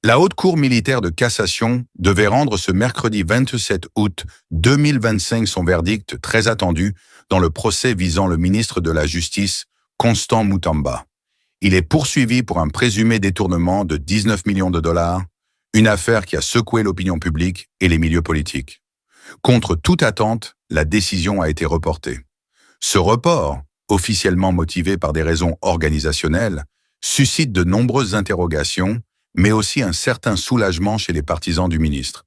La Haute Cour militaire de cassation devait rendre ce mercredi 27 août 2025 son verdict très attendu dans le procès visant le ministre de la Justice, Constant Mutamba. Il est poursuivi pour un présumé détournement de 19 millions de dollars, une affaire qui a secoué l'opinion publique et les milieux politiques. Contre toute attente, la décision a été reportée. Ce report, officiellement motivé par des raisons organisationnelles, suscite de nombreuses interrogations, mais aussi un certain soulagement chez les partisans du ministre.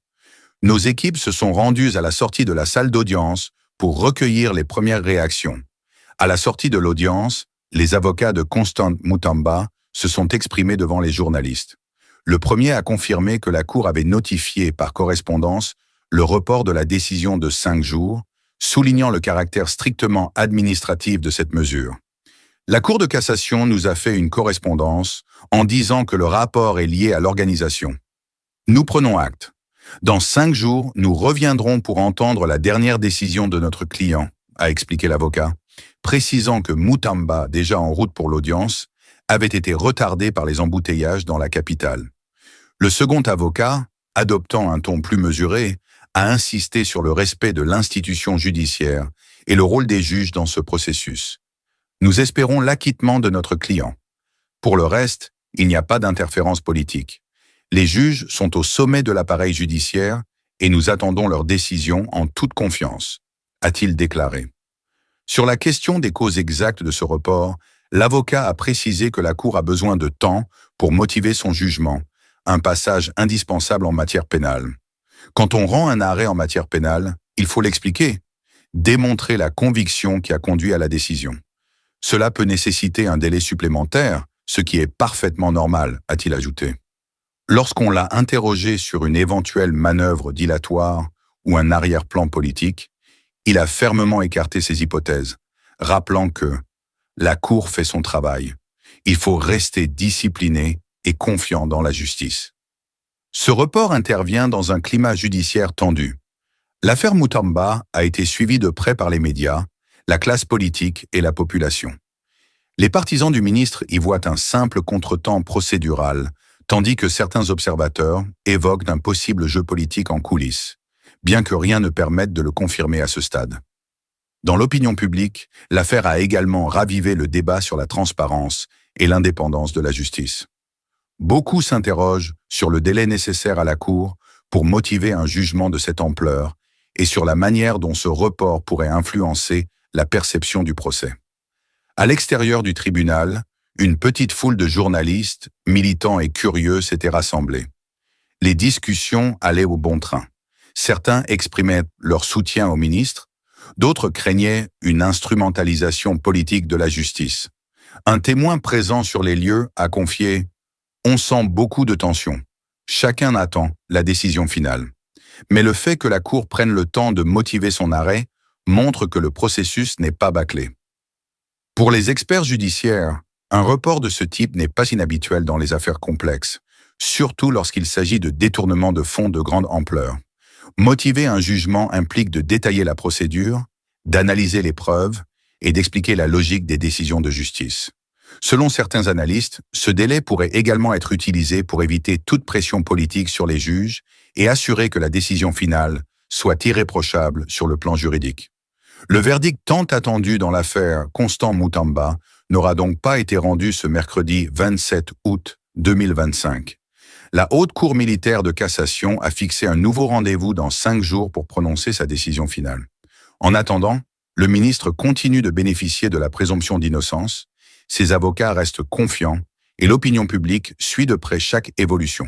Nos équipes se sont rendues à la sortie de la salle d'audience pour recueillir les premières réactions. À la sortie de l'audience, les avocats de Constant Mutamba se sont exprimés devant les journalistes. Le premier a confirmé que la Cour avait notifié par correspondance le report de la décision de 5 jours, soulignant le caractère strictement administratif de cette mesure. La Cour de cassation nous a fait une correspondance en disant que le rapport est lié à l'organisation. Nous prenons acte. Dans 5 jours, nous reviendrons pour entendre la dernière décision de notre client, a expliqué l'avocat, précisant que Mutamba, déjà en route pour l'audience, avait été retardé par les embouteillages dans la capitale. Le second avocat, adoptant un ton plus mesuré, a insisté sur le respect de l'institution judiciaire et le rôle des juges dans ce processus. Nous espérons l'acquittement de notre client. Pour le reste, il n'y a pas d'interférence politique. Les juges sont au sommet de l'appareil judiciaire et nous attendons leur décision en toute confiance, a-t-il déclaré. Sur la question des causes exactes de ce report, l'avocat a précisé que la Cour a besoin de temps pour motiver son jugement, un passage indispensable en matière pénale. Quand on rend un arrêt en matière pénale, il faut l'expliquer, démontrer la conviction qui a conduit à la décision. Cela peut nécessiter un délai supplémentaire, ce qui est parfaitement normal, a-t-il ajouté. Lorsqu'on l'a interrogé sur une éventuelle manœuvre dilatoire ou un arrière-plan politique, il a fermement écarté ces hypothèses, rappelant que la Cour fait son travail. Il faut rester discipliné et confiant dans la justice. Ce report intervient dans un climat judiciaire tendu. L'affaire Mutamba a été suivie de près par les médias, la classe politique et la population. Les partisans du ministre y voient un simple contretemps procédural, tandis que certains observateurs évoquent d'un possible jeu politique en coulisses, bien que rien ne permette de le confirmer à ce stade. Dans l'opinion publique, l'affaire a également ravivé le débat sur la transparence et l'indépendance de la justice. Beaucoup s'interrogent sur le délai nécessaire à la Cour pour motiver un jugement de cette ampleur et sur la manière dont ce report pourrait influencer la perception du procès. À l'extérieur du tribunal, une petite foule de journalistes, militants et curieux s'était rassemblée. Les discussions allaient au bon train. Certains exprimaient leur soutien au ministre, d'autres craignaient une instrumentalisation politique de la justice. Un témoin présent sur les lieux a confié « On sent beaucoup de tension. Chacun attend la décision finale. Mais le fait que la Cour prenne le temps de motiver son arrêt montre que le processus n'est pas bâclé. » Pour les experts judiciaires, un report de ce type n'est pas inhabituel dans les affaires complexes, surtout lorsqu'il s'agit de détournements de fonds de grande ampleur. Motiver un jugement implique de détailler la procédure, d'analyser les preuves et d'expliquer la logique des décisions de justice. Selon certains analystes, ce délai pourrait également être utilisé pour éviter toute pression politique sur les juges et assurer que la décision finale soit irréprochable sur le plan juridique. Le verdict tant attendu dans l'affaire Constant Mutamba n'aura donc pas été rendu ce mercredi 27 août 2025. La Haute Cour militaire de cassation a fixé un nouveau rendez-vous dans 5 jours pour prononcer sa décision finale. En attendant, le ministre continue de bénéficier de la présomption d'innocence, ses avocats restent confiants et l'opinion publique suit de près chaque évolution.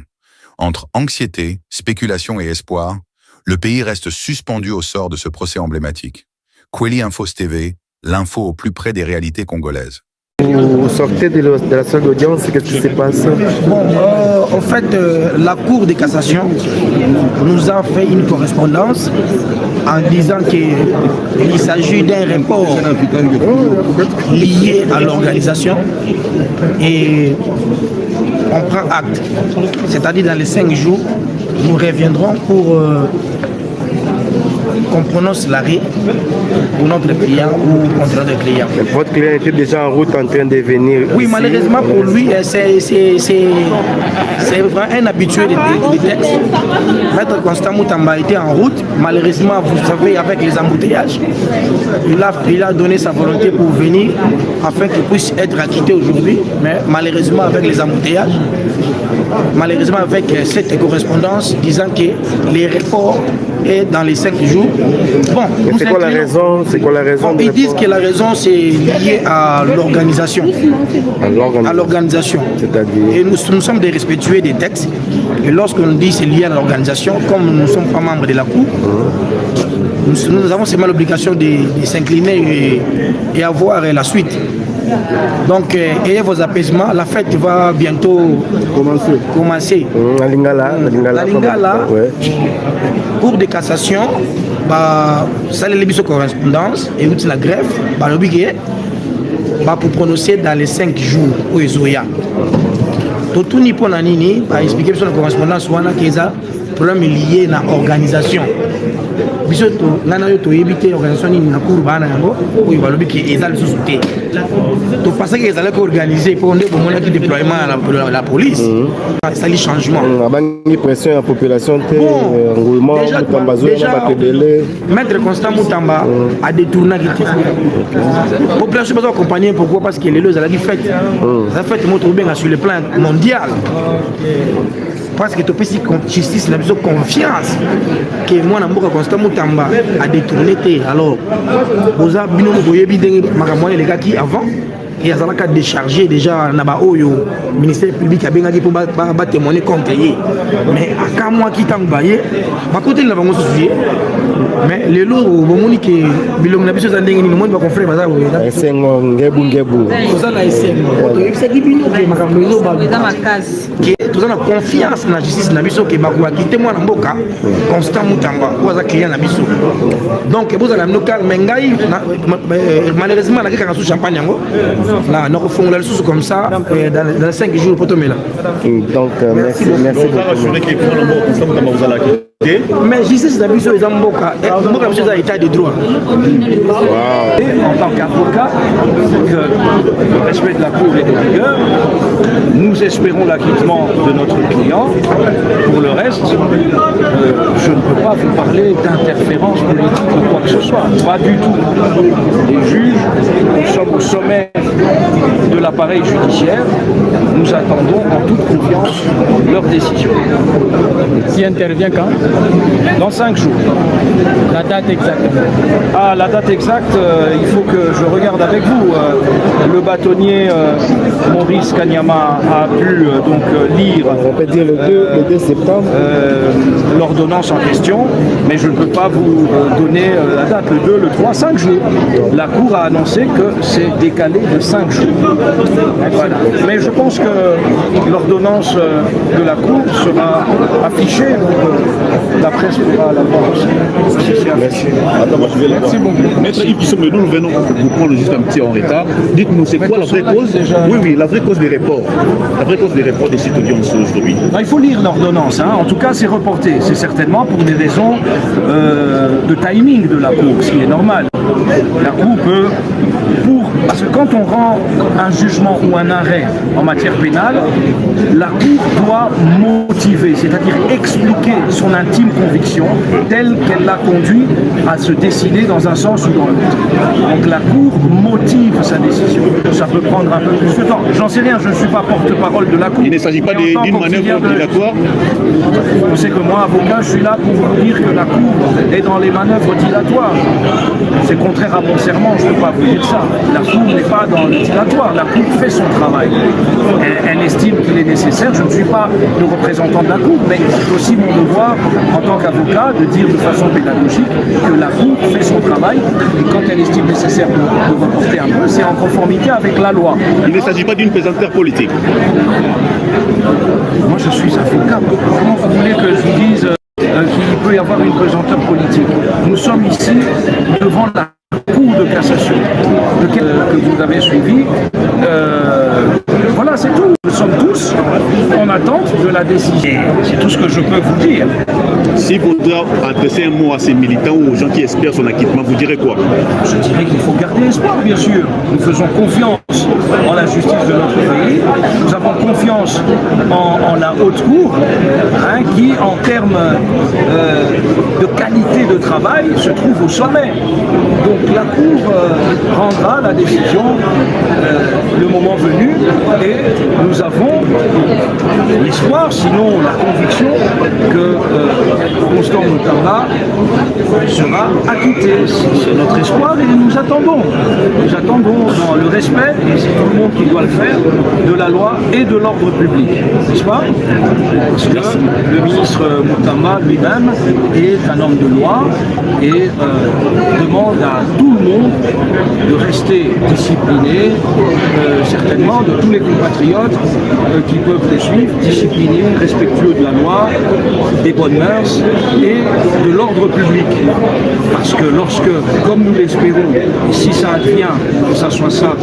Entre anxiété, spéculation et espoir, le pays reste suspendu au sort de ce procès emblématique. Kweli Infos TV, l'info au plus près des réalités congolaises. Vous sortez de la salle d'audience, qu'est-ce qui se passe? En fait, la Cour de cassation nous a fait une correspondance en disant qu'il s'agit d'un report lié à l'organisation et on prend acte. C'est-à-dire dans les 5 jours, nous reviendrons pour qu'on prononce l'arrêt pour notre client ou contre notre client. Votre client était déjà en route en train de venir. Oui, ici. malheureusement pour lui, c'est vraiment un habitué des textes. Maître Constant Moutamba était en route. Malheureusement, vous savez, avec les embouteillages, il a donné sa volonté pour venir afin qu'il puisse être acquitté aujourd'hui. Mais malheureusement, avec les embouteillages, malheureusement avec cette correspondance disant que les reports est dans les 5 jours. Bon, c'est quoi la raison? C'est quoi la raison? Ils disent que la raison c'est lié à l'organisation. À l'organisation. C'est-à-dire? Et nous sommes des respectueux des textes. Et lorsqu'on dit c'est lié à l'organisation, comme nous ne sommes pas membres de la Cour, nous avons seulement l'obligation de s'incliner et avoir la suite. Donc, ayez vos apaisements. La fête va bientôt commencer. La Lingala, ouais. Cour de cassation, ça les correspondance et la greffe, pour prononcer dans les 5 jours au Ezoya. Tout ni pour nanini, expliquer sur la correspondance, qui est un problème lié à l'organisation. Bisoto nana yo to yebite organisation ni na cour bana yango o ibalobi ki ezali sous-souté to parce que ezali ko organiser pour ndé bomona ki déploiement à la police ça li changement abangi pression la population te engouement Moutamba zo na batebele Maître Constant Moutamba a détourné la population pas accompagner pourquoi parce que les deux ezali fête ça fait montre bien sur le plan mondial parce que tu peux si justice n'a besoin de confiance que moi n'importe Constant Moutamba a détourné alors vous avez bien vous voyez les gars qui avant et ils ont déchargé déjà na oyo ministère public a bien pour témoigner contre eux mais à quand moi qui t'en baillé ma côté là bango soucier mais les lots au moment que bilong na biso za ndenge ni monde ba confrère baza oyo sengo ngebu ça na sengo c'est qui bino que makambo zo ba dans ma case que na confiance na justice na biso que ba ko quitter moi na mboka Constant Moutamba ou za client na biso donc vous allez nous calme ngai malheureusement na kaka sous champagne yango là nous refondons le sous comme ça dans 5 jours pour tomber là donc merci beaucoup mais justice na biso eza mboka biso eza état de droit en tant qu'avocat le respect de la cour et de rigueur nous espérons l'acquittement de notre client. Pour le reste je ne peux pas vous parler d'interférence politique ou quoi que ce soit, pas du tout. Les juges, nous sommes au sommet de l'appareil judiciaire, nous attendons en toute confiance leur décision. Qui intervient quand? Dans 5 jours. La date exacte? La date exacte, il faut que je regarde avec vous. Le bâtonnier Maurice Kanyama a pu donc lire on peut dire le 2 septembre l'ordonnance en question, mais je ne peux pas vous donner la date, le 2, le 3, 5 jours. La Cour a annoncé que c'est décalé de 5 jours. Voilà. Mais je pense que l'ordonnance de la Cour sera affichée, la presse pourra la voir aussi. Merci beaucoup. Maître Yves, nous venons vous prendre juste un petit en retard. Dites-nous, c'est quoi la vraie cause? Oui, la vraie cause des reports. La vraie cause des reports des sites d'audience aujourd'hui. Il faut lire l'ordonnance. En tout cas, c'est reporté. C'est certainement pour des raisons de timing de la Cour, ce qui est normal. La Cour peut, parce que quand on rend un jugement ou un arrêt en matière pénale, la Cour doit motiver, c'est-à-dire expliquer son intime conviction telle qu'elle l'a conduit à se décider dans un sens ou dans l'autre. Donc la Cour motive sa décision. Ça peut prendre un peu plus de temps. J'en sais rien, je ne suis pas porte-parole de la Cour. Il ne s'agit pas d'une manœuvre dilatoire. Vous savez que moi, avocat, je suis là pour vous dire que la Cour est dans les manœuvres dilatoires. C'est contraire à mon serment, je ne peux pas vous dire ça. La Cour n'est pas dans le dilatoire, la Cour fait son travail. Elle estime qu'il est nécessaire, je ne suis pas le représentant de la Cour, mais c'est aussi mon devoir en tant qu'avocat de dire de façon pédagogique que la Cour fait son travail et quand elle estime nécessaire de reporter un peu, c'est en conformité avec la loi. Il ne s'agit pas d'une pesanteur politique. Moi je suis avocat, comment vous voulez que je vous dise qu'il peut y avoir une pesanteur politique? Nous sommes ici devant la Cour de cassation que vous avez suivi. Voilà, c'est tout. Nous sommes tous en attente de la décision. C'est tout ce que je peux vous dire. S'il faudra adresser un mot à ces militants ou aux gens qui espèrent son acquittement, vous direz quoi? Je dirais qu'il faut garder espoir, bien sûr. Nous faisons confiance en la justice de notre pays. Nous avons confiance en la haute cour, hein, qui, en termes de qualité de travail, se trouve au sommet. Donc la cour rendra la décision le moment venu, et nous avons l'espoir, sinon la conviction, que Constant Mutamba sera acquitté. C'est notre espoir et nous attendons. Nous attendons dans le respect, et c'est tout le monde qui doit le faire, de la loi et de l'ordre public, n'est-ce pas? Parce que le ministre Mutamba lui-même est un homme de loi et demande à tout le monde de rester discipliné, certainement de tous les compatriotes qui peuvent les suivre, disciplinés, respectueux de la loi, des bonnes mœurs et de l'ordre public. Parce que lorsque, comme nous l'espérons, et si ça advient, que ça soit ça,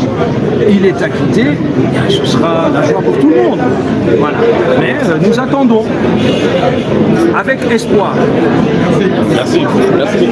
il est acquitté, ce sera la joie pour tout le monde. Voilà. Mais nous attendons avec espoir. Merci. Merci.